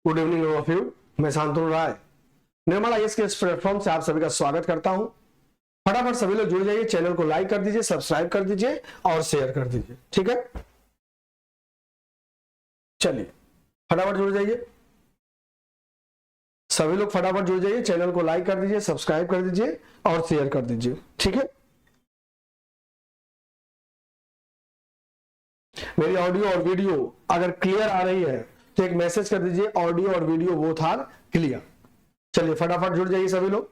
Good evening of you. मैं शांतनु राय Nirmala IAS के इस प्लेटफॉर्म से आप सभी का स्वागत करता हूं। फटाफट सभी लोग जुड़ जाइए, चैनल को लाइक कर दीजिए, सब्सक्राइब कर दीजिए और शेयर कर दीजिए। ठीक है, चलिए फटाफट जुड़ जाइए, सभी लोग फटाफट जुड़ जाइए, चैनल को लाइक कर दीजिए, सब्सक्राइब कर दीजिए और शेयर कर दीजिए। ठीक है, मेरी ऑडियो और वीडियो अगर क्लियर आ रही है तो एक मैसेज कर दीजिए, ऑडियो और वीडियो बोथ आर क्लियर। चलिए फटाफट जुड़ जाइए सभी लोग,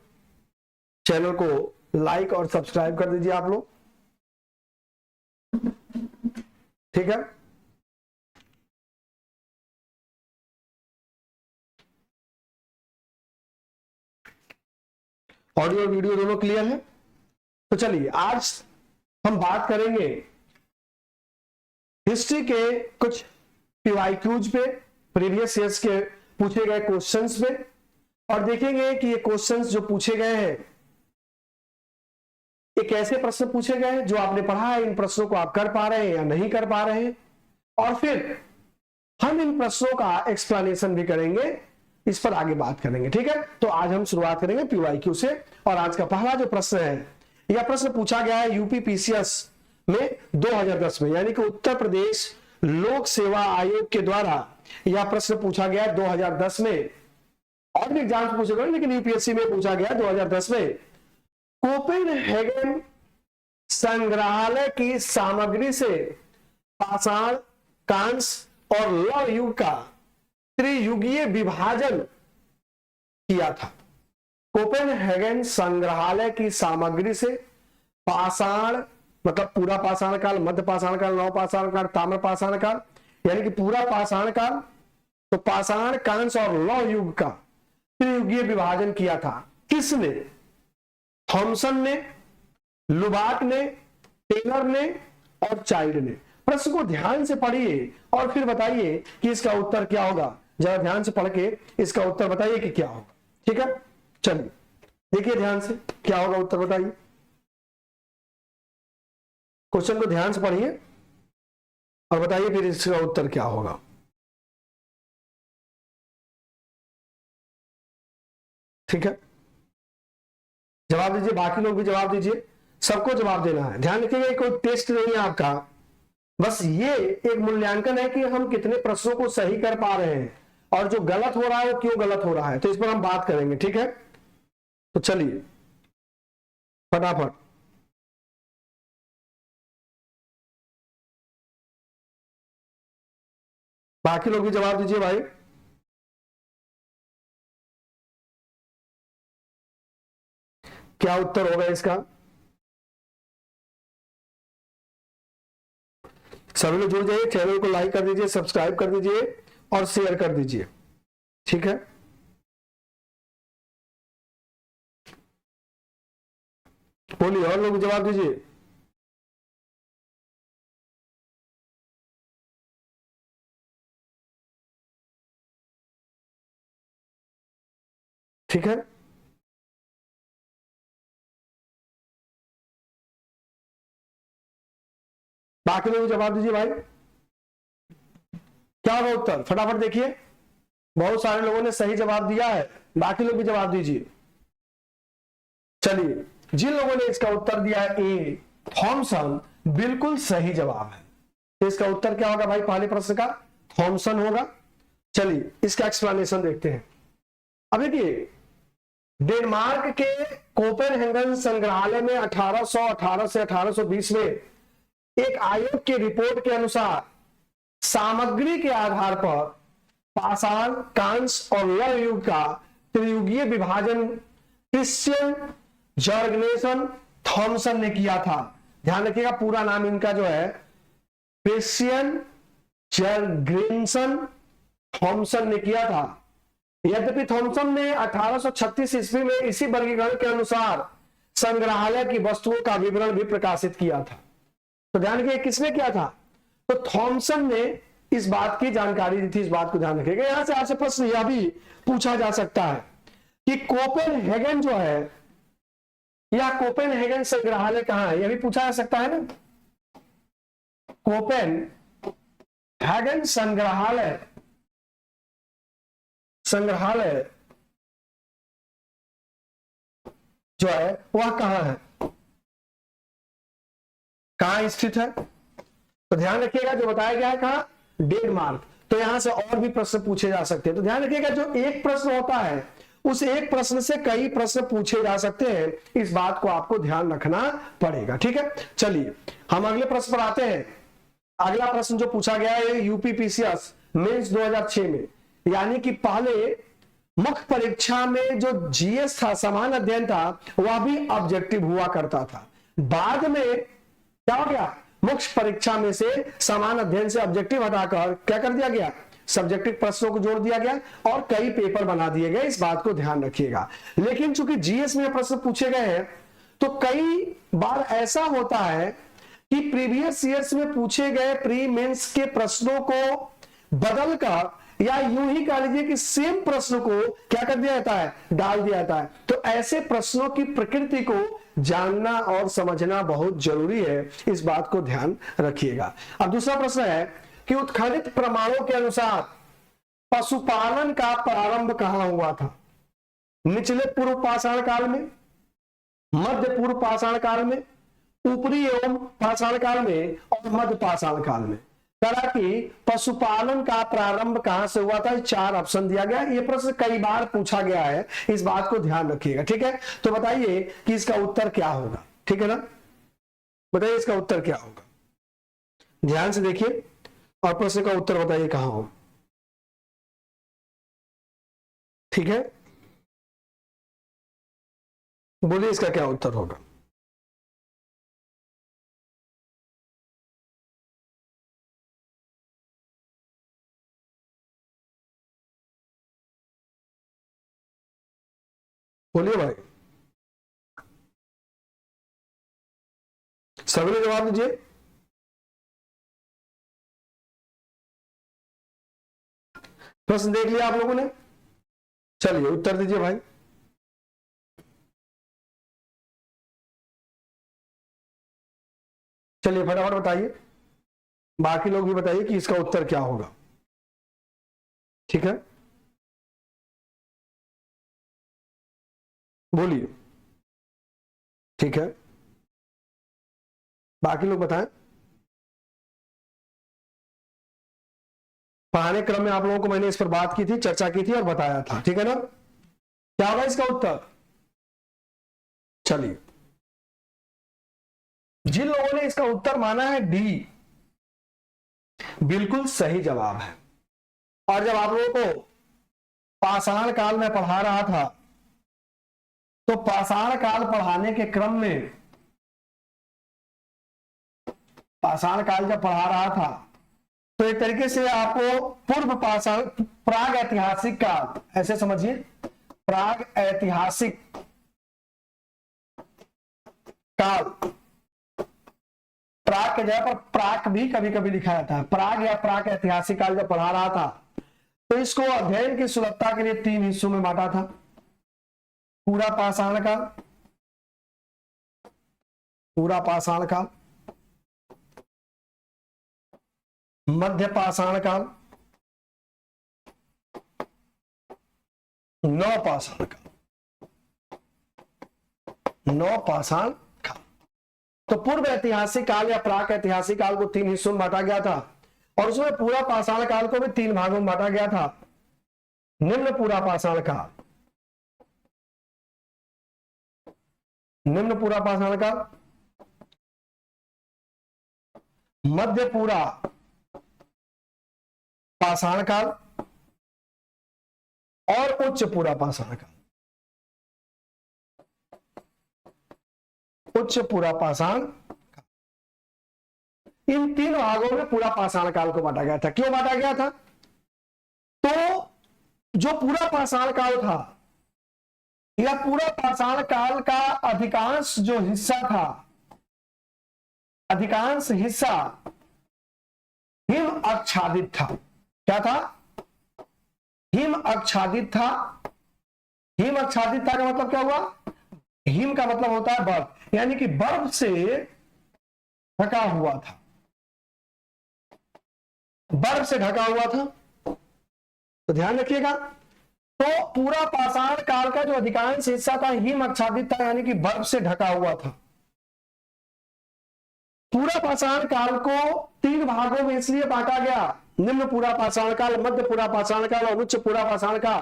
चैनल को लाइक और सब्सक्राइब कर दीजिए आप लोग। ठीक है, ऑडियो और वीडियो दोनों क्लियर है। तो चलिए आज हम बात करेंगे हिस्ट्री के कुछ पीवाईक्यूज पे, प्रीवियस ईयर्स के पूछे गए क्वेश्चंस पे, और देखेंगे कि ये क्वेश्चंस जो पूछे गए हैं ये कैसे प्रश्न पूछे गए हैं, जो आपने पढ़ा है इन प्रश्नों को आप कर पा रहे हैं या नहीं कर पा रहे हैं, और फिर हम इन प्रश्नों का एक्सप्लेनेशन भी करेंगे, इस पर आगे बात करेंगे। ठीक है, तो आज हम शुरुआत करेंगे पीवाईक्यू से, और आज का पहला जो प्रश्न है, यह प्रश्न पूछा गया है यूपी पीसीएस में 2010 में, यानी कि उत्तर प्रदेश लोक सेवा आयोग के द्वारा यह प्रश्न पूछा गया 2010 में। और भी एग्जाम से पूछे गए लेकिन यूपीएससी में पूछा गया 2010 में। कोपेनहेगन संग्रहालय की सामग्री से पाषाण, कांस्य और लौह युग का त्रियुगीय विभाजन किया था। कोपेनहेगन संग्रहालय की सामग्री से पाषाण मतलब पूरा पाषाण काल, मध्य पाषाण काल, नव पाषाण काल, ताम्र पाषाण काल, यानी कि पूरा पाषाण काल, तो पाषाण, कांस्य और लौह युग का त्रियुगीय विभाजन किया था। किसने? थॉमसन ने, लुबाक ने, टेलर ने और चाइल्ड ने। प्रश्न को ध्यान से पढ़िए और फिर बताइए कि इसका उत्तर क्या होगा। जरा ध्यान से पढ़ के इसका उत्तर बताइए कि क्या होगा। ठीक है, चलिए देखिए ध्यान से क्या होगा उत्तर, बताइए। क्वेश्चन को ध्यान से पढ़िए और बताइए फिर इसका उत्तर क्या होगा। ठीक है, जवाब दीजिए, बाकी लोग भी जवाब दीजिए, सबको जवाब देना है। ध्यान रखिएगा कोई टेस्ट नहीं है आपका, बस ये एक मूल्यांकन है कि हम कितने प्रश्नों को सही कर पा रहे हैं और जो गलत हो रहा है वो क्यों गलत हो रहा है, तो इस पर हम बात करेंगे। ठीक है, तो चलिए फटाफट बाकी लोग भी जवाब दीजिए भाई। क्या उत्तर होगा इसका? सभी लोग जुड़ जाइए, चैनल को लाइक कर दीजिए, सब्सक्राइब कर दीजिए और शेयर कर दीजिए। ठीक है, बोलिए, और लोग जवाब दीजिए। ठीक है, बाकी लोग जवाब दीजिए भाई, क्या होगा उत्तर? फटाफट देखिए, बहुत सारे लोगों ने सही जवाब दिया है, बाकी लोग भी जवाब दीजिए। चलिए, जिन लोगों ने इसका उत्तर दिया है ए थॉमसन, बिल्कुल सही जवाब है। तो इसका उत्तर क्या होगा भाई? पहले प्रश्न का थॉमसन होगा। चलिए इसका एक्सप्लेनेशन देखते हैं। अब देखिए, डेनमार्क के कोपेनहेगन संग्रहालय में 1818 से 1820 में एक आयोग की रिपोर्ट के अनुसार सामग्री के आधार पर पाषाण, कांस्य और लौह युग का त्रियुगीय विभाजन क्रिश्चियन जर्गनेसन थॉमसन ने किया था। ध्यान रखिएगा पूरा नाम इनका जो है क्रिश्चियन जर्गनेसन थॉमसन ने किया था। यद्यपि थॉमसन ने 1836 ईस्वी में इसी वर्गीकरण के अनुसार संग्रहालय की वस्तुओं का विवरण भी प्रकाशित किया था। तो ध्यान रखिए किसने किया था? तो थॉमसन ने इस बात की जानकारी दी थी। इस बात को ध्यान रखिएगा। यहां से आपसे प्रश्न यह भी पूछा जा सकता है कि कोपेनहेगन जो है, यह कोपेनहेगन संग्रहालय कहां है, यह भी पूछा जा सकता है ना। कोपेनहेगन संग्रहालय संग्रहालय जो है वह कहां है, कहां स्थित है? तो ध्यान रखिएगा जो बताया गया है कहां, डेनमार्क। तो यहां से और भी प्रश्न पूछे जा सकते हैं। तो ध्यान रखिएगा जो एक प्रश्न होता है उस एक प्रश्न से कई प्रश्न पूछे जा सकते हैं, इस बात को आपको ध्यान रखना पड़ेगा। ठीक है, चलिए हम अगले प्रश्न पर आते हैं। अगला प्रश्न जो पूछा गया है यूपीपीसीएस मेंस 2006 में, यानी कि पहले मुख्य परीक्षा में जो जीएस था, समान अध्ययन था, वह भी ऑब्जेक्टिव हुआ करता था। बाद में क्या हो गया, मुख्य परीक्षा में से समान अध्ययन से ऑब्जेक्टिव हटाकर क्या कर दिया गया, सब्जेक्टिव प्रश्नों को जोड़ दिया गया और कई पेपर बना दिए गए। इस बात को ध्यान रखिएगा। लेकिन चूंकि जीएस में प्रश्न पूछे गए हैं तो कई बार ऐसा होता है कि प्रीवियस ईयर्स में पूछे गए प्री मेंस के प्रश्नों को बदलकर या यूं ही कह लीजिए कि सेम प्रश्न को क्या कर दिया जाता है, डाल दिया जाता है। तो ऐसे प्रश्नों की प्रकृति को जानना और समझना बहुत जरूरी है, इस बात को ध्यान रखिएगा। अब दूसरा प्रश्न है कि उत्खनन प्रमाणों के अनुसार पशुपालन का प्रारंभ कहां हुआ था? निचले पूर्व पाषाण काल में, मध्य पूर्व पाषाण काल में, ऊपरी एवं पाषाण काल में और मध्य पाषाण काल में। कहा कि पशुपालन का प्रारंभ कहां से हुआ था, 4 ऑप्शन दिया गया। यह प्रश्न कई बार पूछा गया है, इस बात को ध्यान रखिएगा। ठीक है, तो बताइए कि इसका उत्तर क्या होगा। ठीक है ना, बताइए इसका उत्तर क्या होगा, ध्यान से देखिए और प्रश्न का उत्तर बताइए कहां हो। ठीक है, बोलिए इसका क्या उत्तर होगा। बोलिए भाई, सभी ने जवाब दीजिए। प्रश्न देख लिया आप लोगों ने, चलिए उत्तर दीजिए भाई। चलिए फटाफट बताइए, बाकी लोग भी बताइए कि इसका उत्तर क्या होगा। ठीक है, बोलिए। ठीक है, बाकी लोग बताएं। पढ़ाने क्रम में आप लोगों को मैंने इस पर बात की थी, चर्चा की थी और बताया था। ठीक है ना, क्या होगा इसका उत्तर? चलिए, जिन लोगों ने इसका उत्तर माना है डी, बिल्कुल सही जवाब है। और जब आप लोगों को पाषाण काल में पढ़ा रहा था तो पाषाण काल पढ़ाने के क्रम में, पाषाण काल जब पढ़ा रहा था तो एक तरीके से आपको पूर्व पाषाण, प्राग ऐतिहासिक काल, ऐसे समझिए, प्राग ऐतिहासिक काल, प्राग के जगह पर प्राक भी कभी कभी लिखा जाता है, प्राग या प्राग ऐतिहासिक काल जब पढ़ा रहा था तो इसको अध्ययन की सुलभता के लिए 3 हिस्सों में बांटा था। पूरा पाषाण काल, पूरा पाषाण काल, मध्य पाषाण काल, नव पाषाण काल, नव पाषाण काल। तो पूर्व ऐतिहासिक काल या प्राक ऐतिहासिक काल को 3 हिस्सों में बांटा गया था और उसमें पूरा पाषाण काल को भी 3 भागों में बांटा गया था। निम्न पूरा पाषाण काल, निम्न पूरा पाषाण काल, मध्य पूरा पाषाण काल और उच्च पूरा पाषाण काल। उच्च पूरा पाषाण काल, इन 3 भागों में पूरा पाषाण काल को बांटा गया था। क्यों बांटा गया था? तो जो पूरा पाषाण काल था या पूरा पाषाण काल का अधिकांश जो हिस्सा था, अधिकांश हिस्सा हिम आच्छादित था। क्या था? हिम आच्छादित था। हिम आच्छादित था का मतलब क्या हुआ? हिम का मतलब होता है बर्फ, यानी कि बर्फ से ढका हुआ था, बर्फ से ढका हुआ था। तो ध्यान रखिएगा, तो पूरा पाषाण काल का जो अधिकांश हिस्सा था हिम आच्छादित था, यानी कि बर्फ से ढका हुआ था। पूरा पाषाण काल को 3 भागों में इसलिए बांटा गया, निम्न पूरा पाषाण काल, मध्य पूरा पाषाण काल और उच्च पूरा पाषाण काल,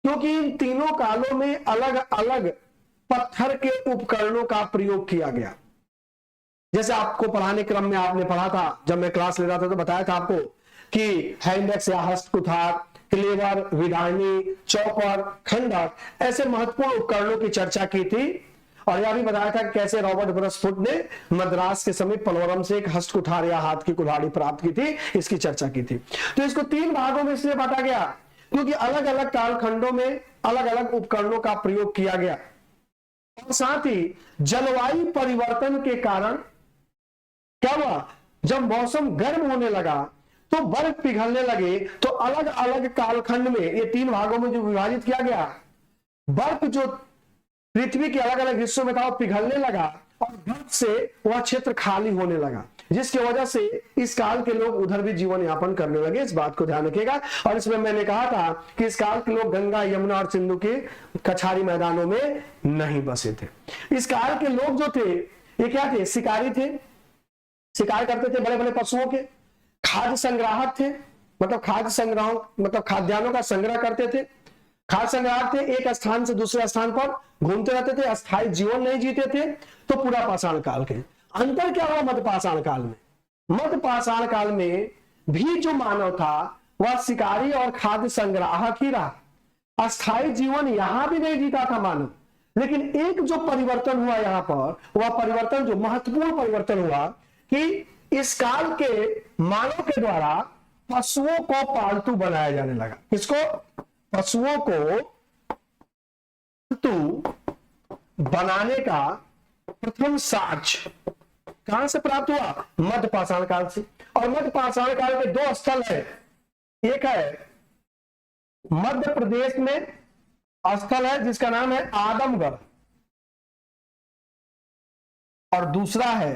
क्योंकि इन तीनों कालों में अलग अलग पत्थर के उपकरणों का प्रयोग किया गया। जैसे आपको पढ़ाने क्रम में आपने पढ़ा था, जब मैं क्लास ले रहा था तो बताया था आपको कि हैंडेक्स या हस्त कुठार, क्लेवर, विधानी, चौपर, खंडक, ऐसे महत्वपूर्ण उपकरणों की चर्चा की थी। और यह भी बताया था कि कैसे रॉबर्ट ब्रसफुट ने मद्रास के समीप पलवरम से एक हस्त कुठार या हाथ की कुल्हाड़ी प्राप्त की थी, इसकी चर्चा की थी। तो इसको 3 भागों में इसलिए बांटा गया क्योंकि अलग अलग कालखंडों में अलग अलग उपकरणों का प्रयोग किया गया। और साथ ही जलवायु परिवर्तन के कारण क्या हुआ, जब मौसम गर्म होने लगा तो बर्फ पिघलने लगे, तो अलग अलग कालखंड में ये 3 भागों में जो विभाजित किया गया, बर्फ जो पृथ्वी के अलग अलग हिस्सों में था वो पिघलने लगा और बर्फ से वह क्षेत्र खाली होने लगा, जिसकी वजह से इस काल के लोग उधर भी जीवन यापन करने लगे। इस बात को ध्यान रखिएगा। और इसमें मैंने कहा था कि इस काल के लोग गंगा, यमुना और सिंधु के कछारी मैदानों में नहीं बसे थे। इस काल के लोग जो थे ये क्या थे, शिकारी थे, शिकार करते थे बड़े बड़े पशुओं के, खाद्य संग्राहक थे, मतलब खाद्य संग्रह मतलब खाद्यान्नों का संग्रह करते थे, खाद्य संग्राहक थे, एक स्थान से दूसरे स्थान पर घूमते रहते थे, अस्थायी जीवन नहीं जीते थे। तो पूरा पाषाण काल के अंतर क्या हुआ मध्य पाषाण काल में, मध्य पाषाण काल में भी जो मानव था वह शिकारी और खाद्य संग्राहक ही रहा, अस्थायी जीवन यहां भी नहीं जीता था मानव। लेकिन एक जो परिवर्तन हुआ यहां पर, वह परिवर्तन जो महत्वपूर्ण परिवर्तन हुआ कि इस काल के मानव के द्वारा पशुओं को पालतू बनाया जाने लगा। किसको, पशुओं को पालतू बनाने का प्रथम साक्ष्य कहां से प्राप्त हुआ, मध्य पाषाण काल से। और मध्य पाषाण काल के 2 स्थल है, एक है मध्य प्रदेश में स्थल है जिसका नाम है आदमगढ़, और दूसरा है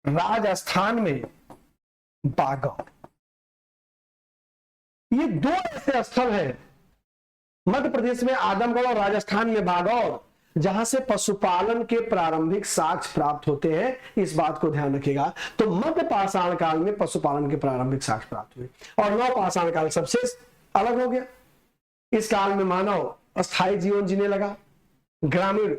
राजस्थान में बागौर। ये 2 ऐसे स्थल हैं, मध्य प्रदेश में आदमगढ़ और राजस्थान में बागौर, जहां से पशुपालन के प्रारंभिक साक्ष्य प्राप्त होते हैं। इस बात को ध्यान रखिएगा। तो मध्य पाषाण काल में पशुपालन के प्रारंभिक साक्ष्य प्राप्त हुए और नव पाषाण काल सबसे अलग हो गया। इस काल में मानव अस्थायी जीवन जीने लगा, ग्रामीण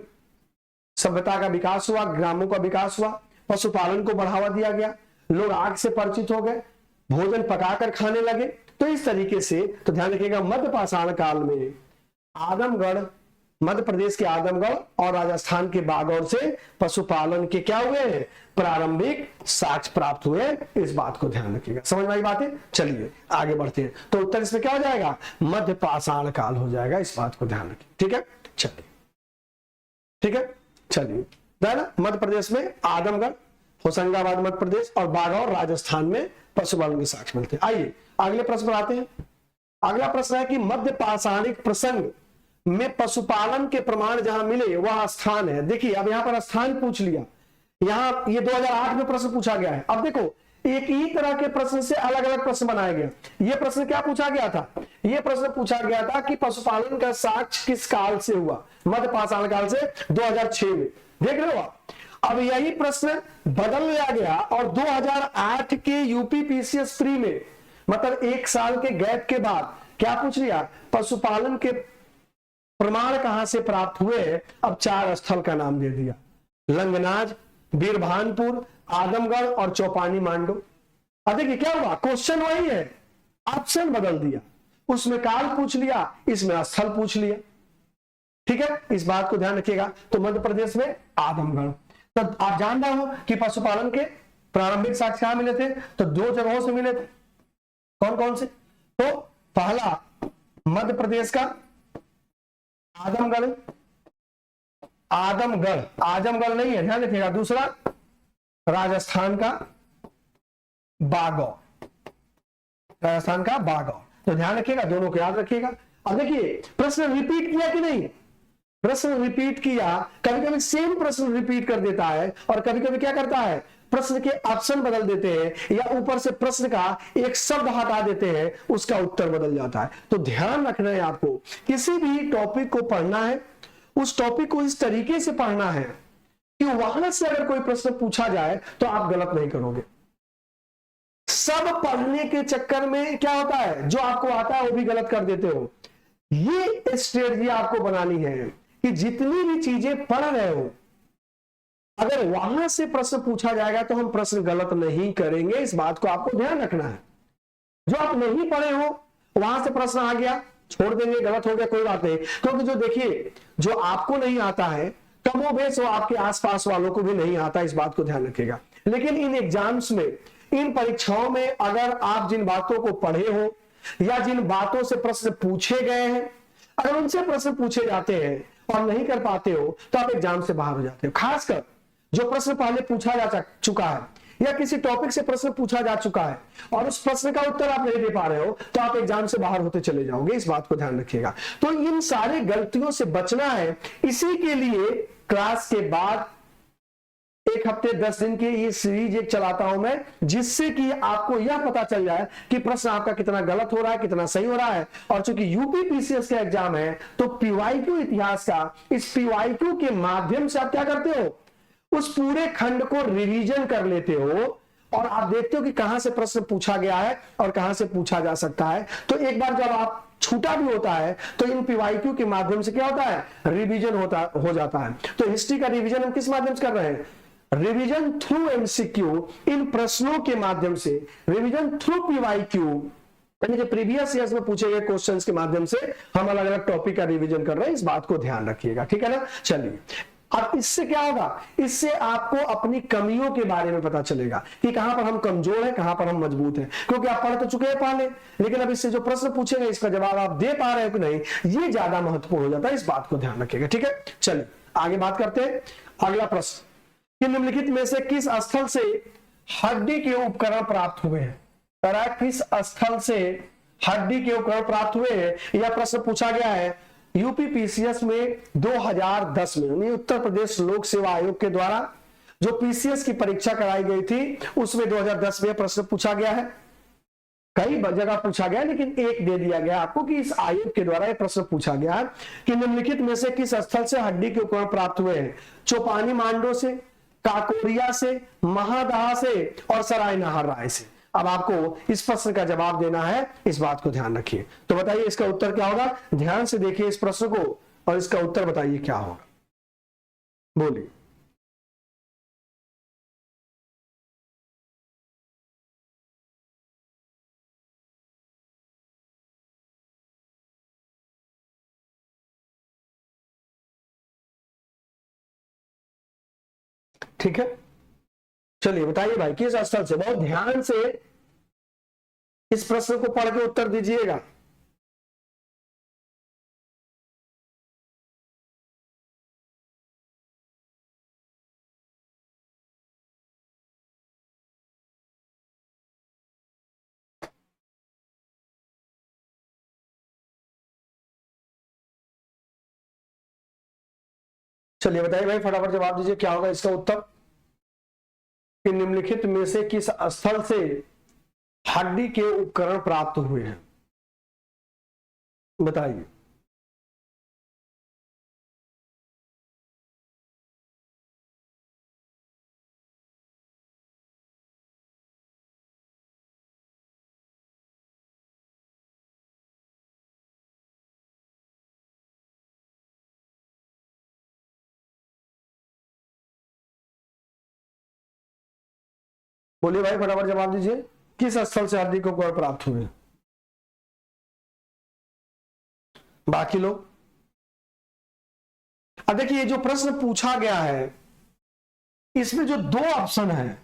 सभ्यता का विकास हुआ, ग्रामों का विकास हुआ, पशुपालन को बढ़ावा दिया गया, लोग आग से परिचित हो गए, भोजन पकाकर खाने लगे। तो इस तरीके से तो ध्यान रखिएगा मध्य पाषाण काल में आदमगढ़, मध्य प्रदेश के आदमगढ़ और राजस्थान के बागौर से पशुपालन के क्या हुए, प्रारंभिक साक्ष्य प्राप्त हुए। इस बात को ध्यान रखिएगा। समझ में आई बातें? चलिए आगे बढ़ते हैं। तो उत्तर इसमें क्या हो जाएगा, मध्य पाषाण काल हो जाएगा। इस बात को ध्यान रखिए। ठीक है, चलिए ठीक है, चलिए मध्य प्रदेश में आदमगढ़, होशंगाबाद मध्य प्रदेश और बागौर राजस्थान में पशुपालन के साक्ष्य मिलते हैं। आइए अगले प्रश्न पर आते हैं। अगला प्रश्न है कि मध्य पाषाणिक प्रसंग में पशुपालन के प्रमाण जहां मिले वह स्थान है। देखिए अब यहां पर स्थान पूछ लिया, यहां ये 2008 में प्रश्न पूछा गया है। अब देखो एक ही तरह के प्रश्न से अलग अलग प्रश्न बनाया गया। यह प्रश्न क्या पूछा गया था, यह प्रश्न पूछा गया था कि पशुपालन का साक्ष्य किस काल से हुआ, मध्य पाषाण काल से 2006 में। देख रहे हो आप, अब यही प्रश्न बदल लिया गया और 2008 के यूपी पीसीएस 3 में, मतलब 1 साल के गैप के बाद क्या पूछ लिया, पशुपालन के प्रमाण कहां से प्राप्त हुए। अब 4 स्थल का नाम दे दिया, लंगनाज, बीरभानपुर, आदमगढ़ और चौपानी मांडो। अब देखिए क्या हुआ, क्वेश्चन वही है, ऑप्शन बदल दिया, उसमें काल पूछ लिया, इसमें स्थल पूछ लिया। ठीक है, इस बात को ध्यान रखिएगा। तो मध्य प्रदेश में आदमगढ़, तो आप जान रहे हो कि पशुपालन के प्रारंभिक साक्ष्य कहां मिले थे, तो 2 जगहों से मिले थे। कौन कौन से, तो पहला मध्य प्रदेश का आदमगढ़, आदमगढ़ आजमगढ़ नहीं है, ध्यान रखिएगा। दूसरा राजस्थान का बागौर, राजस्थान का बागौर। तो ध्यान रखिएगा, दोनों को याद रखिएगा। अब देखिए प्रश्न रिपीट किया कि नहीं, प्रश्न रिपीट किया, कभी कभी सेम प्रश्न रिपीट कर देता है और कभी कभी क्या करता है, प्रश्न के ऑप्शन बदल देते हैं या ऊपर से प्रश्न का एक शब्द हटा देते हैं, उसका उत्तर बदल जाता है। तो ध्यान रखना है आपको, किसी भी टॉपिक को पढ़ना है, उस टॉपिक को इस तरीके से पढ़ना है कि वहां से अगर कोई प्रश्न पूछा जाए तो आप गलत नहीं करोगे। सब पढ़ने के चक्कर में क्या होता है, जो आपको आता है वो भी गलत कर देते हो। ये स्ट्रेटजी आपको बनानी है कि जितनी भी चीजें पढ़ रहे हो, अगर वहां से प्रश्न पूछा जाएगा तो हम प्रश्न गलत नहीं करेंगे। इस बात को आपको ध्यान रखना है। जो आप नहीं पढ़े हो वहां से प्रश्न आ गया, छोड़ देंगे, गलत हो गया, कोई बात नहीं। क्योंकि जो देखिए, जो आपको नहीं आता है कमोबेश वो आपके आसपास वालों को भी नहीं आता, इस बात को ध्यान रखिएगा। लेकिन इन एग्जाम्स में, इन परीक्षाओं में अगर आप जिन बातों को पढ़े हो या जिन बातों से प्रश्न पूछे गए हैं, अगर उनसे प्रश्न पूछे जाते हैं और नहीं कर पाते हो तो आप एग्जाम से बाहर हो जाते हो। खासकर जो प्रश्न पहले पूछा जा चुका है या किसी टॉपिक से प्रश्न पूछा जा चुका है और उस प्रश्न का उत्तर आप नहीं दे पा रहे हो तो आप एग्जाम से बाहर होते चले जाओगे। इस बात को ध्यान रखिएगा। तो इन सारी गलतियों से बचना है। इसी के लिए क्लास के बाद 1 हफ्ते 10 दिन की ये सीरीज एक चलाता हूं मैं, जिससे कि आपको यह पता चल जाए कि प्रश्न आपका कितना गलत हो रहा है, कितना सही हो रहा है। और चूंकि यूपी पीसीएस का एग्जाम है तो पीवाईक्यू इतिहास का, इस पीवाईक्यू के माध्यम से आप क्या करते हो, उस पूरे खंड को रिवीजन कर लेते हो और आप देखते हो कि कहां से प्रश्न पूछा गया है और कहां से पूछा जा सकता है। तो एक बार जब आप छूटा भी होता है तो इन पीवाईक्यू के माध्यम से क्या होता है, रिवीजन हो जाता है। तो हिस्ट्री का रिवीजन हम किस माध्यम से कर रहे हैं, रिवीजन थ्रू एमसीक्यू, इन प्रश्नों के माध्यम से, रिवीजन थ्रू पीवाईक्यू, यानी कि प्रीवियस ईयर्स में पूछे गए क्वेश्चंस के माध्यम से हम अलग अलग टॉपिक का रिवीजन कर रहे हैं। इस बात को ध्यान रखिएगा, ठीक है ना। चलिए, अब इससे क्या होगा, इससे आपको अपनी कमियों के बारे में पता चलेगा कि कहां पर हम कमजोर हैं, कहां पर हम मजबूत हैं। क्योंकि आप पढ़ तो चुके हैं पहले, लेकिन अब इससे जो प्रश्न पूछेंगे इसका जवाब आप दे पा रहे हो कि नहीं, ये ज्यादा महत्वपूर्ण हो जाता है। इस बात को ध्यान रखिएगा, ठीक है। चलिए आगे बात करते हैं। अगला प्रश्न कि निम्नलिखित में से किस स्थल से हड्डी के उपकरण प्राप्त हुए हैं। किस स्थल से हड्डी के उपकरण प्राप्त हुए हैं, यह प्रश्न पूछा गया है यूपी पीसीएस में 2010 में। उत्तर प्रदेश लोक सेवा आयोग के द्वारा जो पीसीएस की परीक्षा कराई गई थी उसमें 2010 में प्रश्न पूछा गया है। कई जगह पूछा गया लेकिन एक दे दिया गया आपको कि इस आयोग के द्वारा यह प्रश्न पूछा गया है कि निम्नलिखित में से किस स्थल से हड्डी के उपकरण प्राप्त हुए हैं। चौपानी मांडो से, काकोरिया से, महादहा से और सराय नाहर राय से। अब आपको इस प्रश्न का जवाब देना है, इस बात को ध्यान रखिए। तो बताइए इसका उत्तर क्या होगा, ध्यान से देखिए इस प्रश्न को और इसका उत्तर बताइए क्या होगा, बोलिए। ठीक है, चलिए बताइए भाई किस स्थल से। बहुत ध्यान से इस प्रश्न को पढ़ के उत्तर दीजिएगा। चलिए बताइए भाई, फटाफट जवाब दीजिए क्या होगा इसका उत्तर कि निम्नलिखित में से किस स्थल से हड्डी के उपकरण प्राप्त हुए हैं, बताइए। बोलिए भाई फटाफट जवाब दीजिए, किस स्थल से हड्डी के उपकरण प्राप्त हुए। बाकी लोग अब देखिए, जो प्रश्न पूछा गया है इसमें जो 2 ऑप्शन है,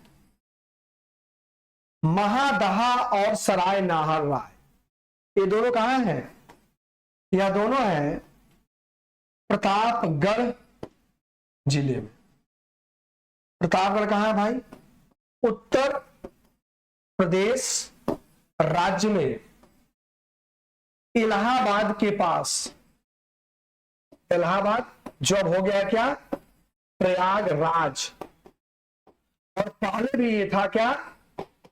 महादहा और सराय नाहर राय, ये दोनों कहां है, यह दोनों है प्रतापगढ़ जिले में। प्रतापगढ़ कहां है भाई, उत्तर प्रदेश राज्य में इलाहाबाद के पास। इलाहाबाद जो अब हो गया क्या, प्रयागराज। और पहले भी ये था क्या,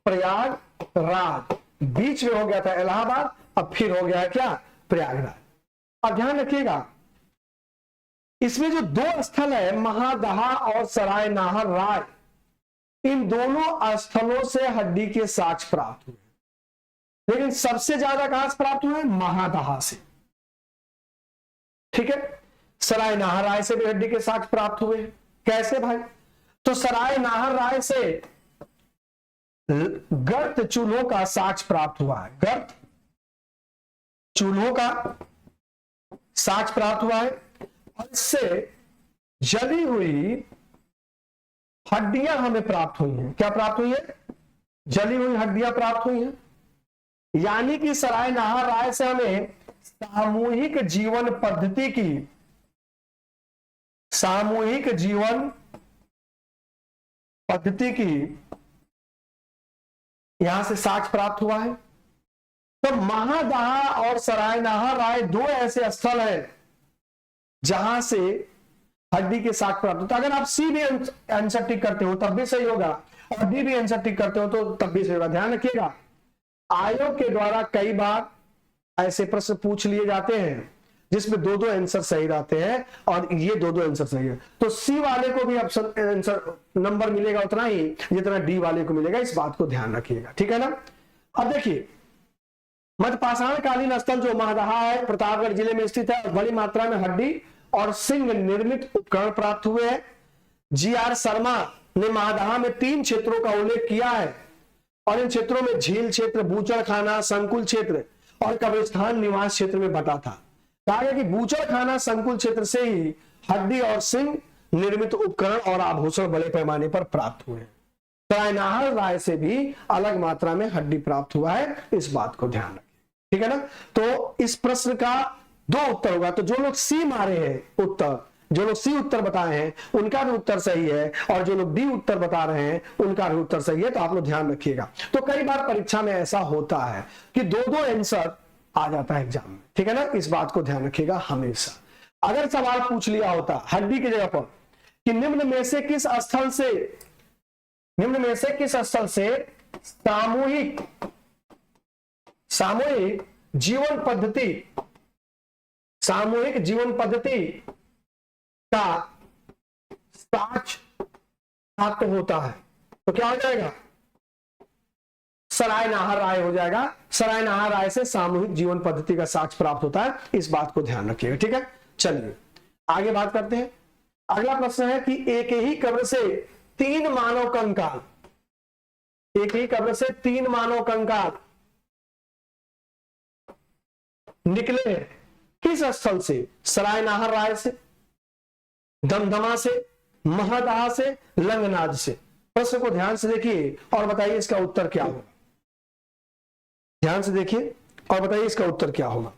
प्रयागराज, बीच में हो गया था इलाहाबाद, अब फिर हो गया है क्या, प्रयागराज। अब ध्यान रखिएगा इसमें जो दो स्थल है महादहा और सराय नाहर राय, इन दोनों स्थलों से हड्डी के साक्ष्य प्राप्त हुए, लेकिन सबसे ज्यादा कहां से प्राप्त हुए, महादहा से। ठीक है, सराय नाहर राय से भी हड्डी के साक्ष्य प्राप्त हुए। कैसे भाई, तो सराय नाहर राय से गर्त चूल्हों का साक्ष्य प्राप्त हुआ है, गर्त चूल्हों का साक्ष्य प्राप्त हुआ है, और इससे जली हुई हड्डियां हमें प्राप्त हुई हैं। क्या प्राप्त हुई है, जली हुई हड्डियां प्राप्त हुई हैं। यानी कि सराय नाहर राय से हमें सामूहिक जीवन पद्धति की, सामूहिक जीवन पद्धति की यहां से साक्ष्य प्राप्त हुआ है। तो महादहा और सराय नाहर राय दो ऐसे स्थल हैं जहां से हड्डी के साक्ष्य प्राप्त होता है। अगर आप सी भी आंसर टिक करते हो तब भी सही होगा, और डी भी आंसर टिक करते हो तो तब भी सही होगा। ध्यान रखिएगा आयोग के द्वारा कई बार ऐसे प्रश्न पूछ लिए जाते हैं जिसमें दो दो आंसर सही रहते हैं, और ये दो दो आंसर सही है, तो सी वाले को भी ऑप्शन आंसर नंबर मिलेगा उतना ही जितना डी वाले को मिलेगा। इस बात को ध्यान रखिएगा, ठीक है ना। अब देखिए मध्यपाषाण कालीन स्थल जो महादहा है प्रतापगढ़ जिले में स्थित है, बड़ी मात्रा में हड्डी और सिंह निर्मित उपकरण प्राप्त हुए हैं। जी.आर. शर्मा ने महादहा में 3 क्षेत्रों का उल्लेख किया है, और इन क्षेत्रों में झील क्षेत्र, बूचड़खाना, संकुल क्षेत्र और कब्रिस्तान निवास क्षेत्र में बटा था। कहा गया कि बूचड़खाना संकुल क्षेत्र से ही हड्डी और सिंह निर्मित उपकरण और आभूषण बड़े पैमाने पर प्राप्त हुए। सराय नाहर राय से भी अलग मात्रा में हड्डी प्राप्त हुआ है, इस बात को ध्यान रखें, ठीक है ना। तो इस प्रश्न का 2 उत्तर होगा। तो जो लोग सी मारे हैं उत्तर, जो लोग सी उत्तर बताए हैं उनका भी उत्तर सही है, और जो लोग डी उत्तर बता रहे हैं उनका भी उत्तर सही है। तो आप लोग ध्यान रखिएगा। तो कई बार परीक्षा में ऐसा होता है कि 2-2 आंसर आ जाता है एग्जाम में, ठीक है ना। इस बात को ध्यान रखिएगा हमेशा। अगर सवाल पूछ लिया होता हड्डी की जगह पर कि निम्न में से किस स्थल से सामूहिक जीवन पद्धति का साक्ष्य प्राप्त होता है, तो क्या हो जाएगा, सराय नाहर राय हो जाएगा। सराय नाहर राय से सामूहिक जीवन पद्धति का साक्ष्य प्राप्त होता है, इस बात को ध्यान रखिएगा, ठीक है। चलिए आगे बात करते हैं। अगला प्रश्न है कि एक ही कब्र से 3 मानव कंकाल, एक ही कब्र से 3 मानव कंकाल निकले किस स्थल से, सराय नाहर राय से, दमदमा से, महादहा से, लंगनाज से। प्रश्न को ध्यान से देखिए और बताइए इसका उत्तर क्या होगा। ध्यान से देखिए और बताइए इसका उत्तर क्या होगा,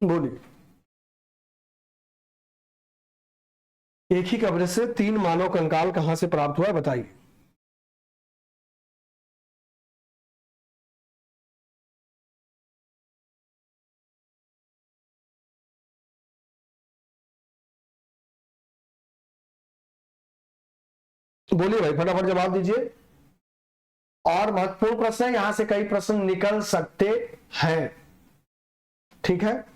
बोलिए। एक ही कब्र से 3 मानव कंकाल कहां से प्राप्त हुआ है बताइए। बोलिए भाई फटाफट जवाब दीजिए। और महत्वपूर्ण प्रश्न है, यहां से कई प्रश्न निकल सकते हैं, ठीक है।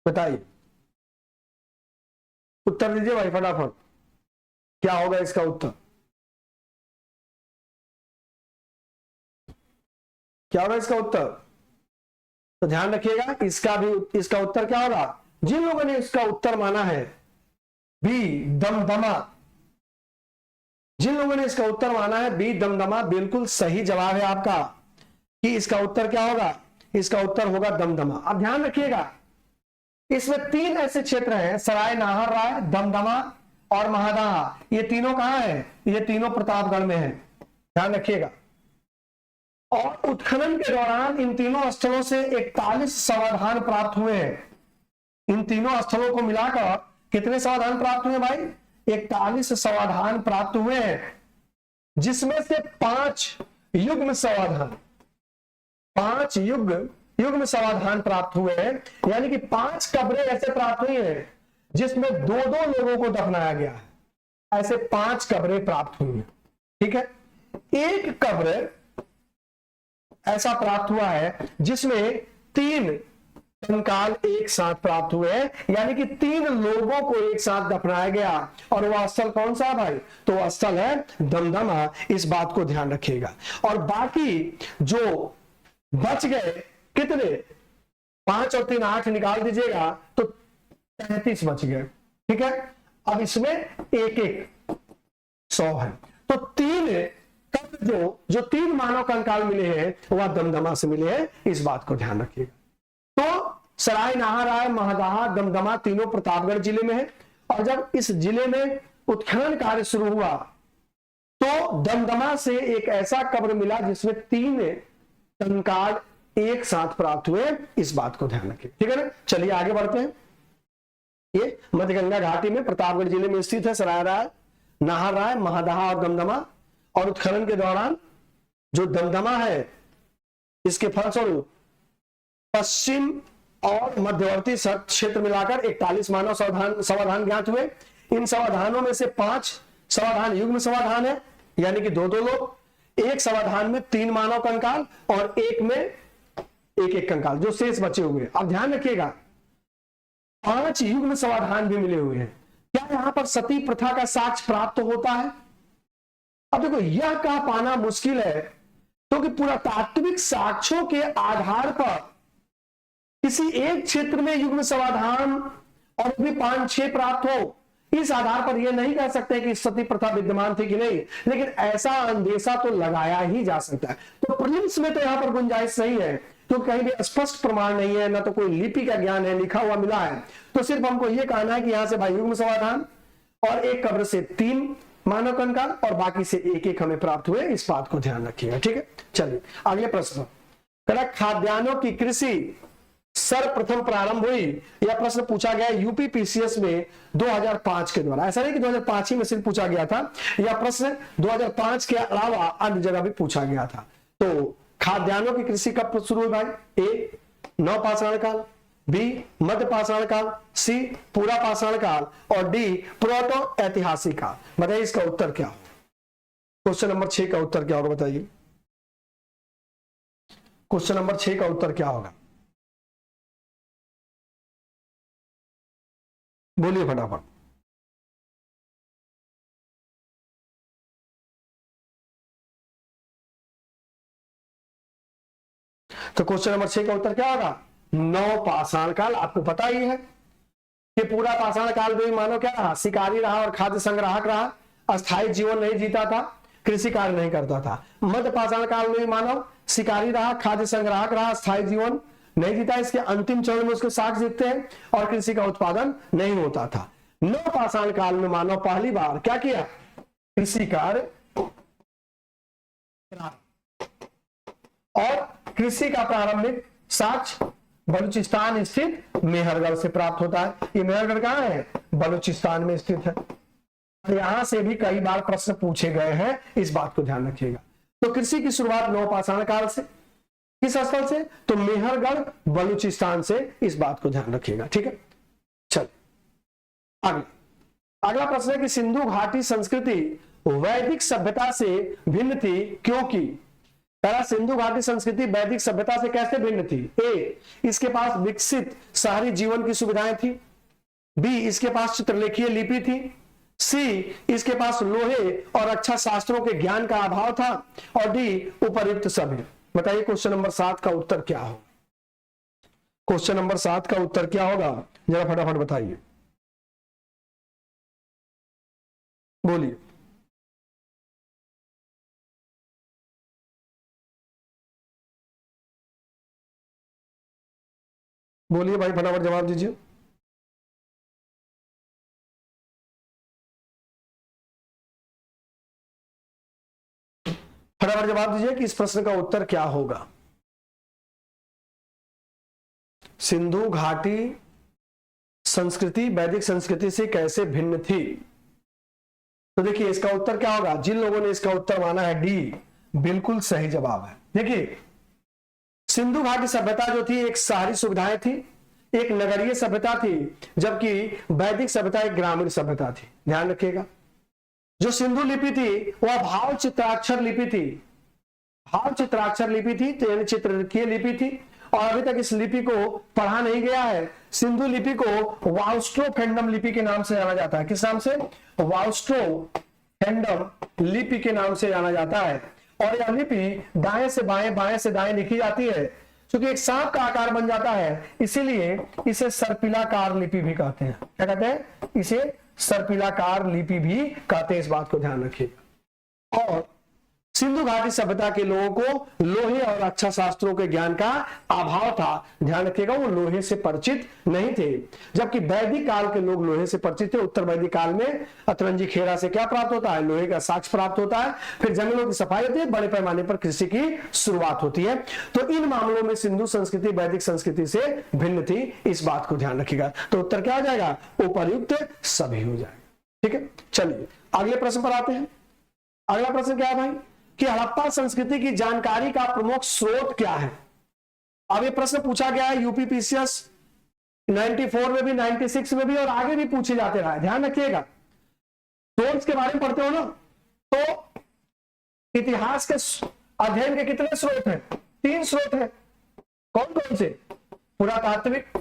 बताइए, उत्तर दीजिए भाई फटाफट, क्या होगा इसका उत्तर, क्या होगा इसका उत्तर। तो ध्यान रखिएगा इसका उत्तर क्या होगा। जिन लोगों ने इसका उत्तर माना है बी दमदमा, जिन लोगों ने इसका उत्तर माना है बी दमदमा, बिल्कुल सही जवाब है आपका कि इसका उत्तर क्या होगा, इसका उत्तर होगा दमदमा। अब ध्यान रखिएगा इसमें 3 ऐसे क्षेत्र हैं, सराय नाहर राय, दमदमा और महादहा। ये तीनों कहां है, ये तीनों प्रतापगढ़ में है, ध्यान रखिएगा। और उत्खनन के दौरान इन तीनों स्थलों से 41 समाधान प्राप्त हुए हैं। इन तीनों स्थलों को मिलाकर कितने समाधान प्राप्त हुए भाई? 41 समाधान प्राप्त हुए हैं, जिसमें से 5 युग्म समाधान, 5 युग्म समाधान प्राप्त हुए हैं, यानी कि 5 कब्रें ऐसे प्राप्त हुई हैं जिसमें 2-2 लोगों को दफनाया गया है। ऐसे 5 कब्रें प्राप्त हुई हैं, ठीक है। एक कब्र ऐसा प्राप्त हुआ है जिसमें 3 कंकाल एक साथ प्राप्त हुए हैं, यानी कि 3 लोगों को एक साथ दफनाया गया। और वह स्थल कौन सा भाई? तो वह स्थल है दमदमा। इस बात को ध्यान रखिएगा। और बाकी जो बच गए कितने, 5 और 3 8 निकाल दीजिएगा तो 33 बच गए, ठीक है। अब इसमें एक 100 है, तो 3 जो 3 मानव कंकाल मिले हैं वह दमदमा से मिले हैं। इस बात को ध्यान रखिएगा। तो सराय, नाहरराय, महदाहा, दमदमा तीनों प्रतापगढ़ जिले में है। और जब इस जिले में उत्खनन कार्य शुरू हुआ तो दमदमा से एक ऐसा कब्र मिला जिसमें 3 कंकाल एक साथ प्राप्त हुए। इस बात को ध्यान रखिए, ठीक है ना। चलिए आगे बढ़ते हैं। ये मध्यगंगा घाटी में प्रतापगढ़ जिले में स्थित है सरायराय, नाहरराय, महदाहा और दमदमा। और उत्खनन के दौरान जो दमदमा है, इसके फलस्वरूप पश्चिम और मध्यवर्ती क्षेत्र मिलाकर 41 मानव समाधान ज्ञात हुए। इन समाधानों में से 5 समाधान युग्म समाधान है, यानी कि 2-2 लोग। एक समाधान में 3 मानव कंकाल और एक में एक कंकाल, जो शेष बचे हुए। अब ध्यान रखिएगा, 5 युग्म समाधान भी मिले हुए हैं। क्या यहां पर सती प्रथा का साक्ष्य प्राप्त होता है? अब देखो, यह कह पाना मुश्किल है, क्योंकि पुरातात्विक साक्ष्यों के आधार पर किसी एक क्षेत्र में युग्म समाधान और भी 5-6 प्राप्त हो, इस आधार पर यह नहीं कह सकते कि सती प्रथा विद्यमान थी कि नहीं, लेकिन ऐसा अंदेशा तो लगाया ही जा सकता है। तो प्रीलिम्स में तो यहां पर गुंजाइश सही है, तो कहीं भी स्पष्ट प्रमाण नहीं है, ना तो कोई लिपि का ज्ञान है, लिखा हुआ मिला है। तो सिर्फ हमको यह कहना है कि यहां से भाई युग्म समाधान और एक कब्र से 3 मानव कंकाल और बाकी से एक हमें प्राप्त हुए। इस बात को ध्यान रखिएगा, ठीक है। चलिए अगले प्रश्न। खाद्यान्नों की कृषि सर्वप्रथम प्रारंभ हुई। यह प्रश्न पूछा गया यूपी पीसीएस में 2005 के द्वारा। ऐसा नहीं कि 2005 ही में सिर्फ पूछा गया था, यह प्रश्न 2005 के अलावा अन्य जगह भी पूछा गया था। तो खाद्यान्नों की कृषि कब शुरू हुई भाई? ए, नवपाषाण काल, बी, मध्य पाषाण काल, सी, पूरा पाषाण काल और डी, प्रोटो ऐतिहासिक काल। बताइए इसका उत्तर क्या हो? क्वेश्चन नंबर 6 का उत्तर क्या होगा बताइए? क्वेश्चन नंबर 6 का उत्तर क्या होगा? बोलिए फटाफट। तो क्वेश्चन नंबर 6 का उत्तर क्या होगा? नवपाषाण काल। आपको पता ही है कि पूरा पाषाण काल में मानो क्या रहा? शिकारी रहा और खाद्य संग्राहक रहा, अस्थायी जीवन नहीं जीता था, कृषि कार्य नहीं करता था। मध्य पाषाण काल में मानव शिकारी रहा, खाद्य संग्राहक रहा, अस्थायी जीवन नहीं जीता। इसके अंतिम चरण में उसके साक्ष्य दिखते हैं और कृषि का उत्पादन नहीं होता था। नवपाषाण काल में मानव पहली बार क्या किया? कृषि कार्य। और कृषि का प्रारंभिक साक्ष्य बलूचिस्तान स्थित मेहरगढ़ से प्राप्त होता है। ये मेहरगढ़ कहां है? बलूचिस्तान में स्थित है। यहां से भी कई बार प्रश्न पूछे गए हैं, इस बात को ध्यान रखिएगा। तो कृषि की शुरुआत नवपाषाण काल से, किस स्थल से? तो मेहरगढ़ बलूचिस्तान से। इस बात को ध्यान रखिएगा, ठीक है। चल अगला प्रश्न है कि सिंधु घाटी संस्कृति वैदिक सभ्यता से भिन्न थी, क्योंकि सिंधु घाटी संस्कृति वैदिक सभ्यता से कैसे भिन्न थी? ए, इसके पास विकसित शहरी जीवन की सुविधाएं थी। बी, इसके पास चित्रलेखीय लिपि थी। सी, इसके पास लोहे और रक्षा शास्त्रों के ज्ञान का अभाव था। और डी, उपयुक्त सभी। बताइए क्वेश्चन नंबर 7 का उत्तर क्या होगा? क्वेश्चन नंबर 7 का उत्तर क्या होगा? जरा फटाफट बताइए, बोलिए। बोलिए भाई, फटाफट जवाब दीजिए। फटाफट जवाब दीजिए कि इस प्रश्न का उत्तर क्या होगा। सिंधु घाटी संस्कृति वैदिक संस्कृति से कैसे भिन्न थी? तो देखिए इसका उत्तर क्या होगा। जिन लोगों ने इसका उत्तर माना है डी, बिल्कुल सही जवाब है। देखिए सिंधु घाटी सभ्यता जो थी एक शहरी सुविधाएं थी, एक नगरीय सभ्यता थी, जबकि वैदिक सभ्यता एक ग्रामीण सभ्यता थी। ध्यान रखिएगा जो सिंधु लिपि थी वह भाव चित्राक्षर लिपि थी, भाव चित्राक्षर लिपि थी, तो यानी चित्ररेखीय लिपि थी, और अभी तक इस लिपि को पढ़ा नहीं गया है। सिंधु लिपि को वाउस्ट्रोफेंडम लिपि के नाम से जाना जाता है। किस नाम से? वाउस्ट्रोफेंडम लिपि के नाम से जाना जाता है। और यह लिपि दाएं से बाएं बाएं से दाएं लिखी जाती है। क्योंकि एक सांप का आकार बन जाता है, इसीलिए इसे सर्पिलाकार लिपि भी कहते हैं। क्या कहते हैं? इसे सर्पिलाकार लिपि भी कहते हैं। इस बात को ध्यान रखिएगा। और सिंधु घाटी सभ्यता के लोगों को लोहे और रक्षा शास्त्रों के ज्ञान का अभाव था। ध्यान रखिएगा वो लोहे से परिचित नहीं थे, जबकि वैदिक काल के लोग लोहे से परिचित थे। उत्तर वैदिक काल में अतरंजी खेरा से क्या प्राप्त होता है? लोहे का साक्ष्य प्राप्त होता है। फिर जंगलों की सफाई होती है, बड़े पैमाने पर कृषि की शुरुआत होती है। तो इन मामलों में सिंधु संस्कृति वैदिक संस्कृति से भिन्न थी। इस बात को ध्यान रखिएगा। तो उत्तर क्या हो जाएगा? उपर्युक्त सभी हो जाएगा। ठीक है, चलिए अगले प्रश्न पर आते हैं। अगला प्रश्न क्या है भाई कि हड़प्पा संस्कृति की जानकारी का प्रमुख स्रोत क्या है? अब ये प्रश्न पूछा गया है यूपीपीसीएस 94 में भी, 96 में भी, और आगे भी पूछे जाते रहा है। ध्यान रखिएगा सोर्स के बारे में पढ़ते हो ना, तो इतिहास के अध्ययन के कितने स्रोत हैं? 3 स्रोत हैं। कौन कौन से? पुरातात्विक,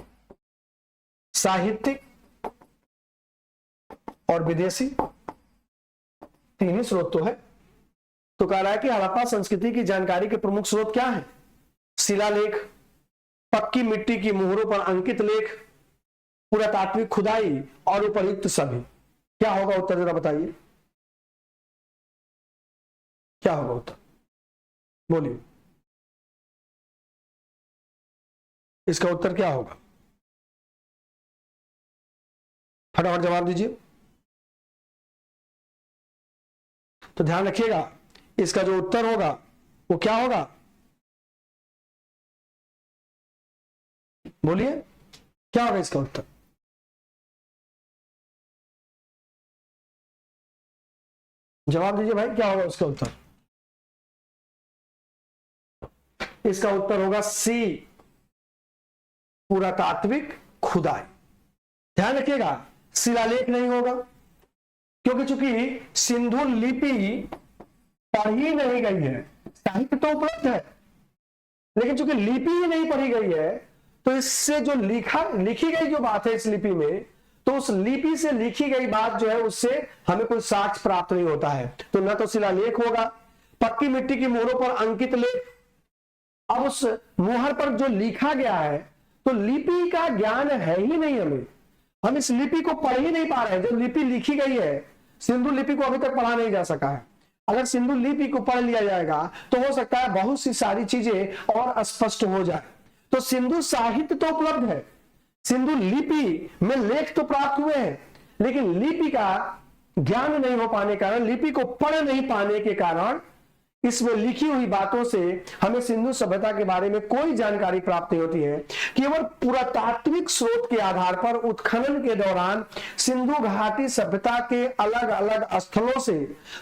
साहित्यिक और विदेशी। 3 ही स्रोत तो है। तो कह रहा है कि हड़प्पा संस्कृति की जानकारी के प्रमुख स्रोत क्या है? शिलालेख, पक्की मिट्टी की मोहरों पर अंकित लेख, पुरातात्विक खुदाई और उपर्युक्त सभी। क्या होगा उत्तर? जरा बताइए क्या होगा उत्तर, बोलिए इसका उत्तर क्या होगा? फटाफट जवाब दीजिए। तो ध्यान रखिएगा इसका जो उत्तर होगा वो क्या होगा? बोलिए क्या होगा इसका उत्तर? जवाब दीजिए भाई, क्या होगा उसका उत्तर? इसका उत्तर होगा सी, पुरातात्विक खुदाई। ध्यान रखिएगा शिलालेख नहीं होगा, क्योंकि चूंकि सिंधु लिपि पढ़ी नहीं गई है। साहित्य तो उपलब्ध है, लेकिन चूंकि लिपि ही नहीं पढ़ी गई है, तो इससे जो लिखी गई जो बात है इस लिपि में, तो उस लिपि से लिखी गई बात जो है उससे हमें कोई साक्ष्य प्राप्त नहीं होता है। तो न तो शिलालेख होगा, पक्की मिट्टी की मोहरों पर अंकित लेख। अब उस मोहर पर जो लिखा गया है, तो लिपि का ज्ञान है ही नहीं हमें, हम इस लिपि को पढ़ ही नहीं पा रहे हैं। जो लिपि लिखी गई है, सिंधु लिपि को अभी तक पढ़ा नहीं जा सका है। अगर सिंधु लिपि को पढ़ लिया जाएगा तो हो सकता है बहुत सी सारी चीजें और स्पष्ट हो जाए। तो सिंधु साहित्य तो उपलब्ध है, सिंधु लिपि में लेख तो प्राप्त हुए हैं, लेकिन लिपि का ज्ञान नहीं हो पाने के कारण, लिपि को पढ़ नहीं पाने के कारण इसमें लिखी हुई बातों से हमें सिंधु सभ्यता के बारे में कोई जानकारी प्राप्त नहीं होती है। केवल पुरातात्विक स्रोत के आधार पर उत्खनन के दौरान सिंधु घाटी सभ्यता के अलग अलग स्थलों से